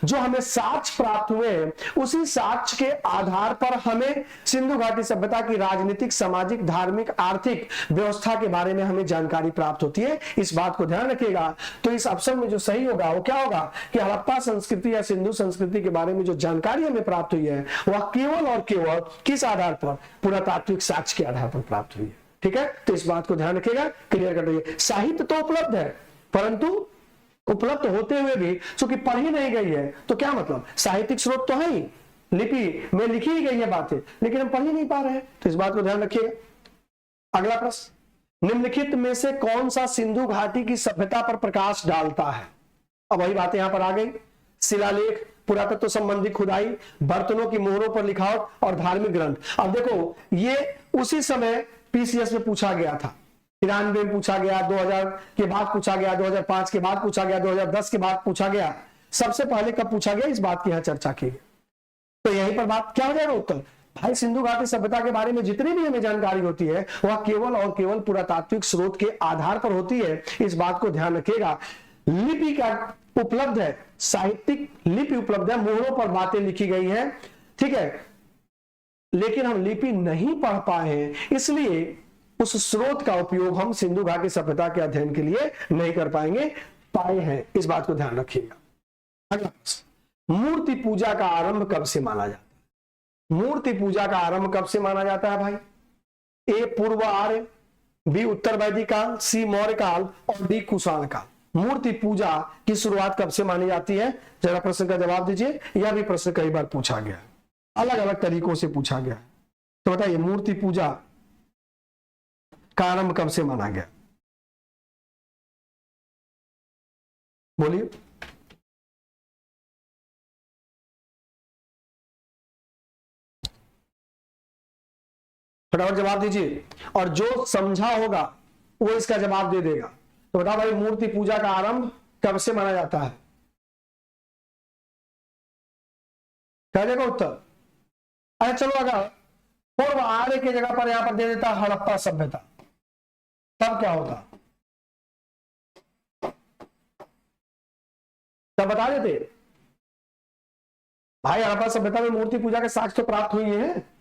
जो हमें साक्ष्य प्राप्त हुए हैं, उसी साक्ष्य के आधार पर हमें सिंधु घाटी सभ्यता की राजनीतिक, सामाजिक, धार्मिक, आर्थिक व्यवस्था के बारे में हमें जानकारी प्राप्त होती है। इस बात को ध्यान रखिएगा। तो इस ऑप्शन में जो सही होगा वो क्या होगा कि हड़प्पा संस्कृति या सिंधु संस्कृति के बारे में जो जानकारी हमें प्राप्त हुई है वह केवल और केवल किस आधार पर? पुरातात्विक साक्ष्य के आधार पर प्राप्त हुई है। ठीक है, तो इस बात को ध्यान रखिएगा, क्लियर कर दीजिए। साहित्य तो उपलब्ध है, परंतु उपलब्ध होते हुए भी चूंकि पढ़ी नहीं गई है, तो क्या मतलब? साहित्यिक स्रोत तो है ही, लिपि में लिखी ही गई है बातें, लेकिन हम पढ़ ही नहीं पा रहे हैं। तो इस बात को ध्यान रखिएगा। अगला प्रश्न, निम्नलिखित में से कौन सा सिंधु घाटी की सभ्यता पर प्रकाश डालता है? अब वही बातें यहां पर आ गई। शिलालेख, पुरातत्व संबंधी खुदाई, बर्तनों की मोहरों पर लिखावट और धार्मिक ग्रंथ। अब देखो ये उसी समय पीसीएस में पूछा गया था, 93 में पूछा गया, 2000 के बाद पूछा गया, 2005 के बाद पूछा गया, 2010 के बाद पूछा गया। सबसे पहले कब पूछा गया इस बात की यहां चर्चा की। तो यहीं पर बात क्या हो जाएगा उत्तर। भाई सिंधु घाटी सभ्यता के बारे में जितनी भी हमें जानकारी होती है वह केवल और केवल पुरातात्विक स्रोत के आधार पर होती है, इस बात को ध्यान रखिएगा। लिपि का उपलब्ध है, साहित्यिक लिपि उपलब्ध है, मोहरों पर बातें लिखी गई है, ठीक है, लेकिन हम लिपि नहीं पढ़ पाए हैं, इसलिए उस स्रोत का उपयोग हम सिंधु घाटी सभ्यता के अध्ययन के लिए नहीं कर पाए हैं, इस बात को ध्यान रखिएगा। अगला प्रश्न, मूर्ति पूजा का आरंभ कब से माना जाता है? मूर्ति पूजा का आरंभ कब से माना जाता है भाई? ए पूर्व आर्य, बी उत्तर वैदिक काल, सी मौर्य काल और डी कुषाण काल। मूर्ति पूजा की शुरुआत कब से मानी जाती है? जरा प्रश्न का जवाब दीजिए। यह भी प्रश्न कई बार पूछा गया है, अलग अलग तरीकों से पूछा गया है, तो बताइए मूर्ति पूजा का आरंभ कब से माना गया? बोलिए। फटाफट जवाब दीजिए, और जो समझा होगा वो इसका जवाब दे देगा। तो बताओ भाई मूर्ति पूजा का आरंभ कब से माना जाता है? क्या देगा उत्तर? अरे चलो, अगर पूर्व आर्य की जगह पर यहां पर दे देता हड़प्पा सभ्यता, तब क्या होता? तब बता देते भाई हड़प्पा सभ्यता में मूर्ति पूजा के साक्ष्य तो प्राप्त हुई है।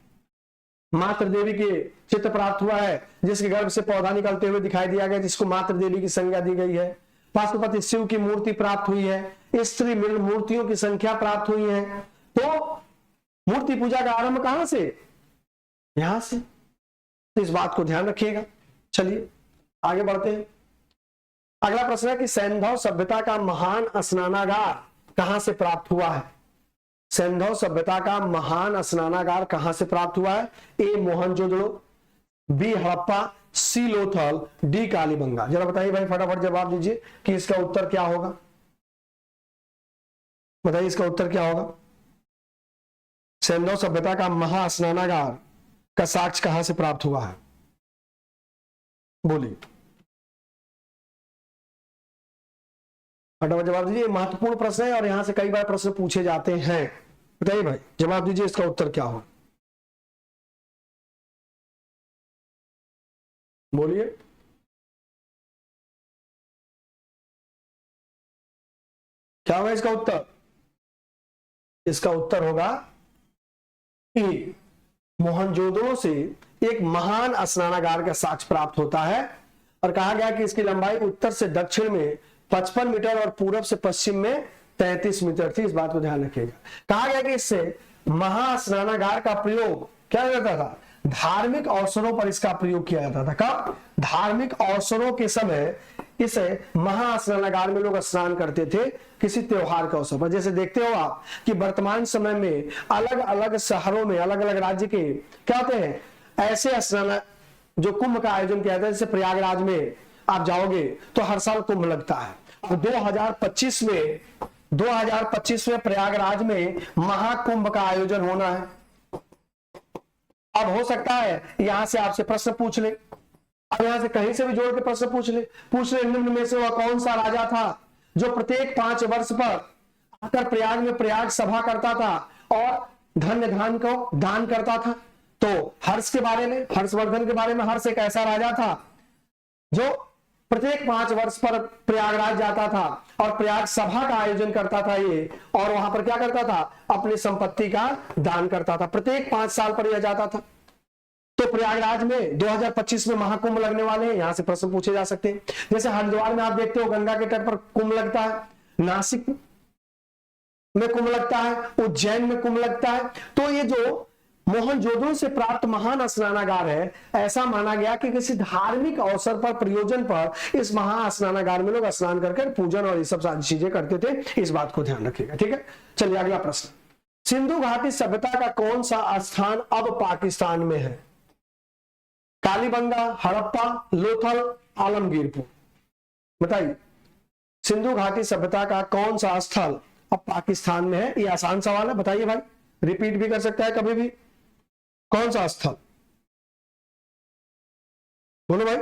मातृ देवी के चित्र प्राप्त हुआ है, जिसके गर्भ से पौधा निकलते हुए दिखाई दिया गया, जिसको मातृ देवी की संज्ञा दी गई है। पाशुपति शिव की मूर्ति प्राप्त हुई है, स्त्री मृग मूर्तियों की संख्या प्राप्त हुई है। तो मूर्ति पूजा का आरंभ कहां से? यहां से। तो इस बात को ध्यान रखिएगा। चलिए आगे बढ़ते हैं। अगला प्रश्न है कि सैंधव सभ्यता का महान स्नानागार कहां से प्राप्त हुआ है? सैंधव सभ्यता का महान स्नानागार कहां से प्राप्त हुआ है? ए मोहनजोदड़ो, बी हड़प्पा, सी लोथल, डी कालीबंगा। जरा बताइए भाई, फटाफट जवाब दीजिए कि इसका उत्तर क्या होगा। बताइए इसका उत्तर क्या होगा? सैंधव सभ्यता का महास्नानागार का साक्ष्य कहां से प्राप्त हुआ है? बोलिए, फटाफट जवाब दीजिए। महत्वपूर्ण प्रश्न है और यहां से कई बार प्रश्न पूछे जाते हैं। बताइए भाई, जवाब दीजिए, इसका उत्तर क्या हो? बोलिए। क्या होगा इसका उत्तर? इसका उत्तर होगा ए, मोहनजोदड़ो से एक महान स्नानागार का साक्ष्य प्राप्त होता है और कहा गया कि इसकी लंबाई उत्तर से दक्षिण में 55 मीटर और पूरब से पश्चिम में 33 मीटर थी। इस बात को ध्यान रखिएगा। कहा गया कि इससे महास्नानागार का प्रयोग क्या जाता था? धार्मिक अवसरों पर इसका प्रयोग किया जाता था। कब? धार्मिक अवसरों के समय इसे महास्नानागार में लोग स्नान करते थे, किसी त्योहार के अवसर पर। जैसे देखते हो आप कि वर्तमान समय में अलग अलग शहरों में, अलग अलग राज्य के क्या होते हैं ऐसे स्नान जो कुंभ का आयोजन किया जाता है। जैसे प्रयागराज में आप जाओगे तो हर साल कुंभ लगता है। और 2025 में प्रयागराज में महाकुंभ का आयोजन होना है। अब हो सकता है यहां से आपसे प्रश्न पूछ ले, अब यहां से कहीं से भी जोड़ के प्रश्न पूछ ले निम्न में से वह कौन सा राजा था जो प्रत्येक 5 वर्ष पर आकर प्रयाग में प्रयाग सभा करता था और धन्य धान को दान करता था? तो हर्ष के बारे में, हर्षवर्धन के बारे में, हर्ष एक ऐसा राजा था जो प्रत्येक 5 वर्ष पर प्रयागराज जाता था और प्रयाग सभा का आयोजन करता था ये, और वहां पर क्या करता था? अपनी संपत्ति का दान करता था। प्रत्येक 5 साल पर यह जाता था। तो प्रयागराज में 2025 में महाकुंभ लगने वाले हैं, यहां से प्रश्न पूछे जा सकते हैं। जैसे हरिद्वार में आप देखते हो गंगा के तट पर कुंभ लगता है, नासिक में कुंभ लगता है, उज्जैन में कुंभ लगता है। तो ये जो मोहनजोदड़ो से प्राप्त महान स्नानागार है, ऐसा माना गया कि किसी धार्मिक अवसर पर, प्रयोजन पर इस महास्नानागार में लोग स्नान करके पूजन और ये सब सारी चीजें करते थे। इस बात को ध्यान रखिएगा, ठीक है। चलिए अगला प्रश्न, सिंधु घाटी सभ्यता का कौन सा स्थान अब पाकिस्तान में है? कालीबंगा, हड़प्पा, लोथल, आलमगीरपुर। बताइए सिंधु घाटी सभ्यता का कौन सा स्थल अब पाकिस्तान में है? ये आसान सवाल है, बताइए भाई, रिपीट भी कर सकता है कभी भी। कौन सा स्थल? बोलो भाई।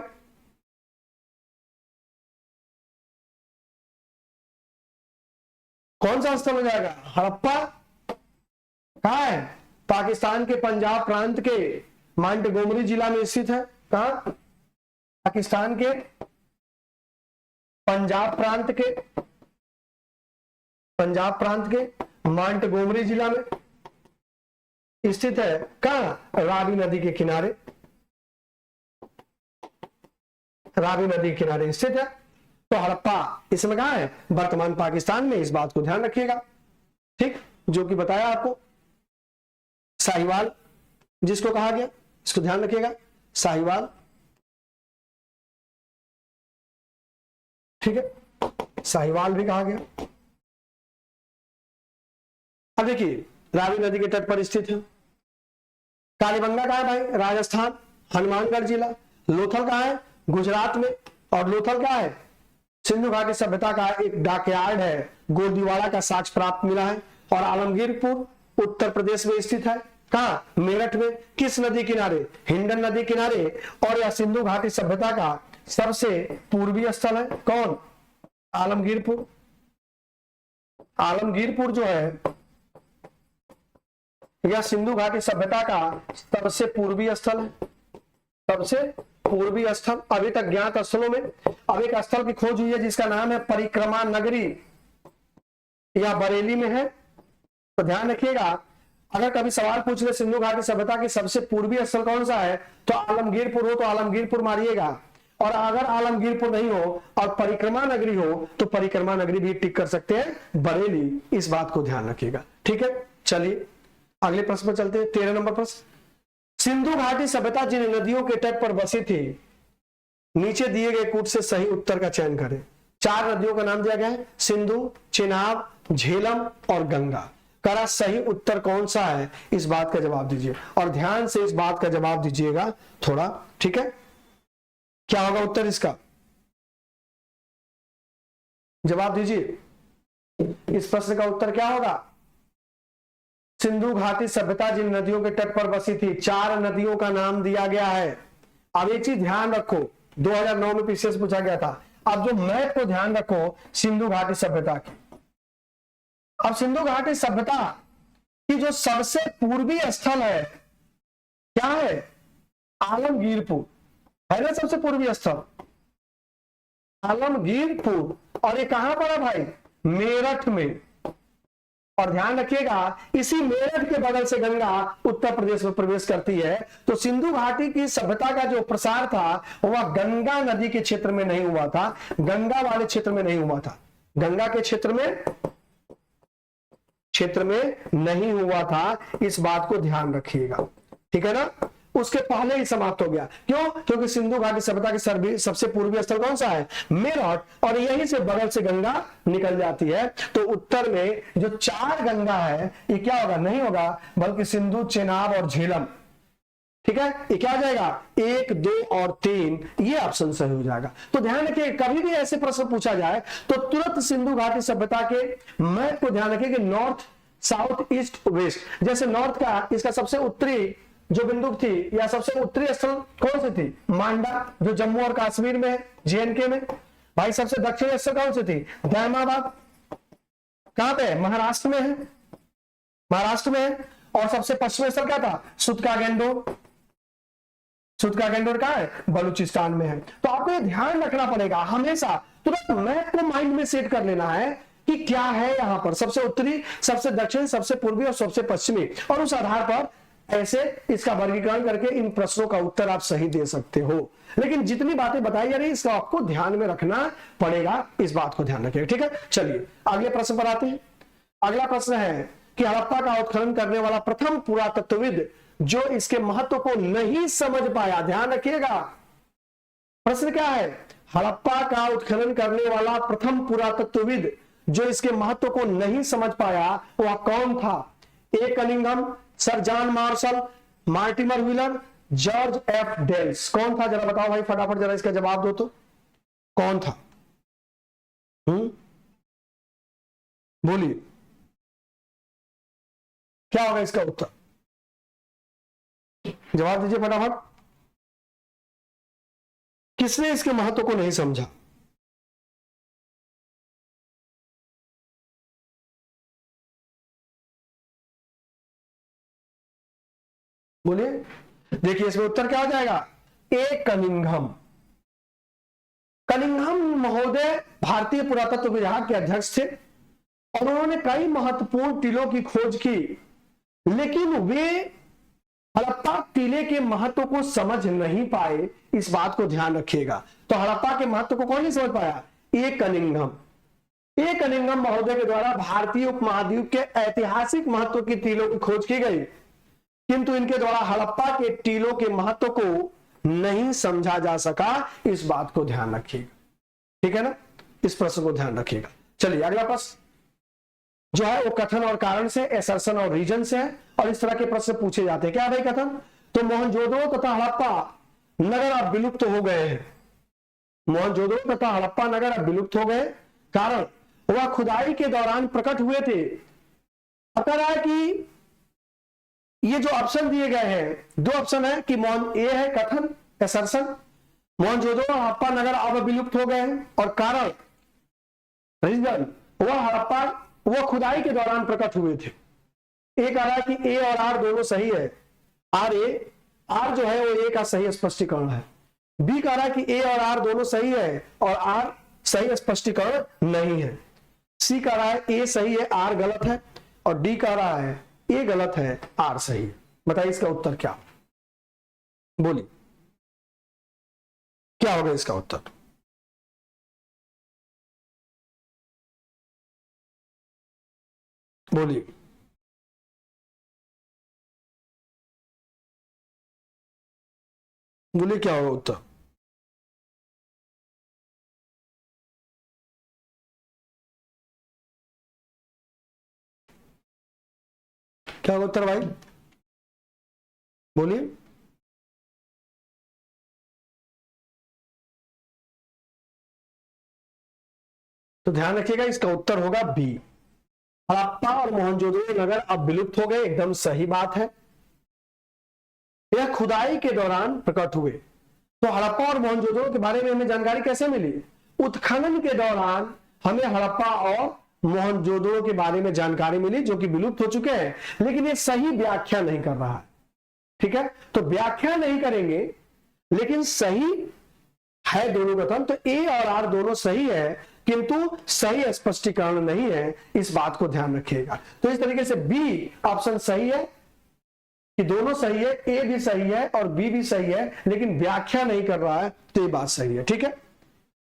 कौन सा स्थल हो जाएगा? हड़प्पा, कहाँ है? पाकिस्तान के पंजाब प्रांत के मोंटगोमरी जिला में स्थित है। कहाँ? पाकिस्तान के पंजाब प्रांत के मोंटगोमरी जिला में स्थित है। कहाँ? रावी नदी के किनारे, रावी नदी के किनारे स्थित है। तो हड़प्पा इसमें कहाँ है? वर्तमान पाकिस्तान में। इस बात को ध्यान रखिएगा, ठीक, जो कि बताया आपको। साहिवाल जिसको कहा गया, इसको ध्यान रखिएगा, साहिवाल, ठीक है, साहिवाल भी कहा गया। अब देखिए, रावी नदी के तट पर स्थित है। कालीबंगा कहाँ है भाई? राजस्थान, हनुमानगढ़ जिला। लोथल कहाँ है? गुजरात में। और लोथल क्या है? सिंधु घाटी सभ्यता का एक डॉकयार्ड है, गोदीवाड़ा का साक्ष्य प्राप्त मिला है। और आलमगीरपुर उत्तर प्रदेश में स्थित है। कहाँ? मेरठ में। किस नदी किनारे? हिंडन नदी किनारे। और यह सिंधु घाटी सभ्यता का सबसे पूर्वी स्थल है। कौन? आलमगीरपुर। आलमगीरपुर जो है यह सिंधु घाटी सभ्यता का सबसे पूर्वी स्थल है, सबसे पूर्वी स्थल। अभी तक ज्ञात स्थलों में अब एक स्थल की खोज हुई है जिसका नाम है परिक्रमा नगरी, यह बरेली में है। तो ध्यान रखिएगा, अगर कभी सवाल पूछ ले सिंधु घाटी सभ्यता की सबसे पूर्वी स्थल कौन सा है, तो आलमगीरपुर हो तो आलमगीरपुर मारिएगा। और अगर आलमगीरपुर नहीं हो और परिक्रमा नगरी हो तो परिक्रमा नगरी भी टिक कर सकते हैं, बरेली। इस बात को ध्यान रखिएगा, ठीक है। चलिए अगले प्रश्न पर चलते हैं। 13 नंबर प्रश्न, सिंधु घाटी सभ्यता जिन नदियों के तट पर बसी थी, नीचे दिए गए कूट से सही उत्तर का चयन करें। 4 नदियों का नाम दिया गया है, सिंधु, चेनाब, झेलम और गंगा। करा सही उत्तर कौन सा है, इस बात का जवाब दीजिए। और ध्यान से इस बात का जवाब दीजिएगा थोड़ा, ठीक है। क्या होगा उत्तर इसका? जवाब दीजिए, इस प्रश्न का उत्तर क्या होगा? सिंधु घाटी सभ्यता जिन नदियों के तट पर बसी थी, 4 नदियों का नाम दिया गया है। अब एक चीज ध्यान रखो, 2009 में पीसीएस पूछा गया था। अब जो मैप को ध्यान रखो सिंधु घाटी सभ्यता की। अब सिंधु घाटी सभ्यता की जो सबसे पूर्वी स्थल है क्या है? आलमगीरपुर है ना, सबसे पूर्वी स्थल आलमगीरपुर। और ये कहां पर है भाई? मेरठ में। और ध्यान रखिएगा, इसी मेरठ के बगल से गंगा उत्तर प्रदेश में प्रवेश करती है। तो सिंधु घाटी की सभ्यता का जो प्रसार था वह गंगा नदी के क्षेत्र में नहीं हुआ था, गंगा वाले क्षेत्र में नहीं हुआ था, गंगा के क्षेत्र में नहीं हुआ था। इस बात को ध्यान रखिएगा, ठीक है ना। उसके पहले ही समाप्त हो गया। क्यों? क्योंकि सिंधु घाटी सभ्यता के सबसे पूर्वी स्थल कौन सा है? मेरठ। और यहीं से बगल से गंगा निकल जाती है। तो उत्तर में जो 4 गंगा है ये क्या होगा? नहीं होगा, बल्कि सिंधु, चेनाब और झेलम, ठीक है। ये क्या आ जाएगा? 1, 2 और 3, ये ऑप्शन सही हो जाएगा। तो ध्यान रखिए, कभी भी ऐसे प्रश्न पूछा जाए तो तुरंत सिंधु घाटी सभ्यता के मैप को ध्यान रखिए कि नॉर्थ, साउथ, ईस्ट, वेस्ट। जैसे नॉर्थ का इसका सबसे उत्तरी जो बिंदु थी या सबसे उत्तरी स्थल कौन सी थी? मांडा, जो जम्मू और कश्मीर में है, जेएनके में। भाई सबसे दक्षिणी स्थल कौन सी थी? दैमाबाद, कहां पे? महाराष्ट्र में है, महाराष्ट्र में है। और सबसे पश्चिमी स्थल क्या था? सुतका गेंडोर, सुतका गेंडोर कहां है? बलूचिस्तान में है। तो आपको ये ध्यान रखना पड़ेगा हमेशा, तुरंत मैप को माइंड में सेट कर लेना है कि क्या है यहां पर सबसे उत्तरी, सबसे दक्षिण, सबसे पूर्वी और सबसे पश्चिमी। और उस आधार पर ऐसे इसका वर्गीकरण करके इन प्रश्नों का उत्तर आप सही दे सकते हो। लेकिन जितनी बातें बताई जा रही है इसका आपको ध्यान में रखना पड़ेगा, इस बात को ध्यान रखिए, ठीक है। चलिए अगले प्रश्न पर आते हैं। अगला प्रश्न है कि हड़प्पा का उत्खनन करने वाला प्रथम पुरातत्वविद जो इसके महत्व को नहीं समझ पाया। ध्यान रखिएगा, प्रश्न क्या है? हड़प्पा का उत्खनन करने वाला प्रथम पुरातत्वविद जो इसके महत्व को नहीं समझ पाया वह कौन था? A Cunningham, sir John Marshall, Mortimer Wheeler, George F Dales. कौन था? जरा बताओ भाई, फटाफट जरा इसका जवाब दो तो, कौन था? बोलिए, क्या होगा इसका उत्तर? जवाब दीजिए फटाफट। किसने इसके महत्व को नहीं समझा? बोलिए, देखिए इसमें उत्तर क्या हो जाएगा, ए कनिंघम। कनिंघम महोदय भारतीय पुरातत्व विभाग के अध्यक्ष थे और उन्होंने कई महत्वपूर्ण टीलों की खोज की, लेकिन वे हड़प्पा टीले के महत्व को समझ नहीं पाए। इस बात को ध्यान रखिएगा। तो हड़प्पा के महत्व को कौन नहीं समझ पाया, ए कनिंघम। ए कनिंघम महोदय के द्वारा भारतीय उपमहाद्वीप के ऐतिहासिक महत्व की टीलों की खोज की गई, किंतु इनके द्वारा हड़प्पा के टीलों के महत्व को नहीं समझा जा सका। इस बात को ध्यान रखिएगा, ठीक है ना, इस प्रश्न को ध्यान रखिएगा। चलिए अगला प्रश्न जो है वो कथन और कारण से, एसर्शन और रीजन से है, और इस तरह के प्रश्न पूछे जाते हैं। क्या भाई कथन, तो मोहनजोदड़ो तथा हड़प्पा नगर अब विलुप्त हो गए हैं। मोहनजोदड़ो तथा हड़प्पा नगर अब विलुप्त हो गए, कारण वह खुदाई के दौरान प्रकट हुए थे। पता रहा है कि ये जो ऑप्शन दिए गए हैं, दो ऑप्शन है कि ए है कथन एसर्शन, मोहनजोदड़ो और हड़प्पा नगर अब विलुप्त हो गए हैं, और कारण रीजन वह हड़प्पा वो खुदाई के दौरान प्रकट हुए थे। एक आ रहा है कि ए और आर दोनों सही है, आर जो है वो ए का सही स्पष्टीकरण है। बी कह रहा है कि ए और आर दोनों सही है और आर सही स्पष्टीकरण नहीं है। सी कह रहा है ए सही है आर गलत है, और डी कह रहा है ए गलत है आर सही है। बताइए इसका उत्तर क्या, बोलिए क्या होगा इसका उत्तर। बोलिए, बोलिए क्या होगा उत्तर। क्या होगा उत्तर भाई, बोलिए। तो ध्यान रखिएगा इसका उत्तर होगा बी, हड़प्पा और मोहनजोदड़ो नगर अब विलुप्त हो गए। एकदम सही बात है, यह खुदाई के दौरान प्रकट हुए। तो हड़प्पा और मोहनजोदड़ो के बारे में हमें जानकारी कैसे मिली, उत्खनन के दौरान हमें हड़प्पा और मोहनजोदड़ो के बारे में जानकारी मिली जो कि विलुप्त हो चुके हैं, लेकिन ये सही व्याख्या नहीं कर रहा है, ठीक है। तो व्याख्या नहीं करेंगे लेकिन सही है दोनों कथन, तो ए और आर दोनों सही है किंतु सही स्पष्टीकरण नहीं है। इस बात को ध्यान रखिएगा। तो इस तरीके से बी ऑप्शन सही है कि दोनों सही है, ए भी सही है और बी भी सही है, लेकिन व्याख्या नहीं कर रहा है, तो ये बात सही है, ठीक है।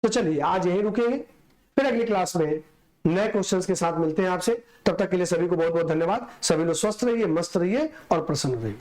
तो चलिए आज यहीं रुकेंगे, फिर अगली क्लास में नए क्वेश्चंस के साथ मिलते हैं आपसे। तब तक के लिए सभी को बहुत बहुत धन्यवाद। सभी लोग स्वस्थ रहिए, मस्त रहिए और प्रसन्न रहिए।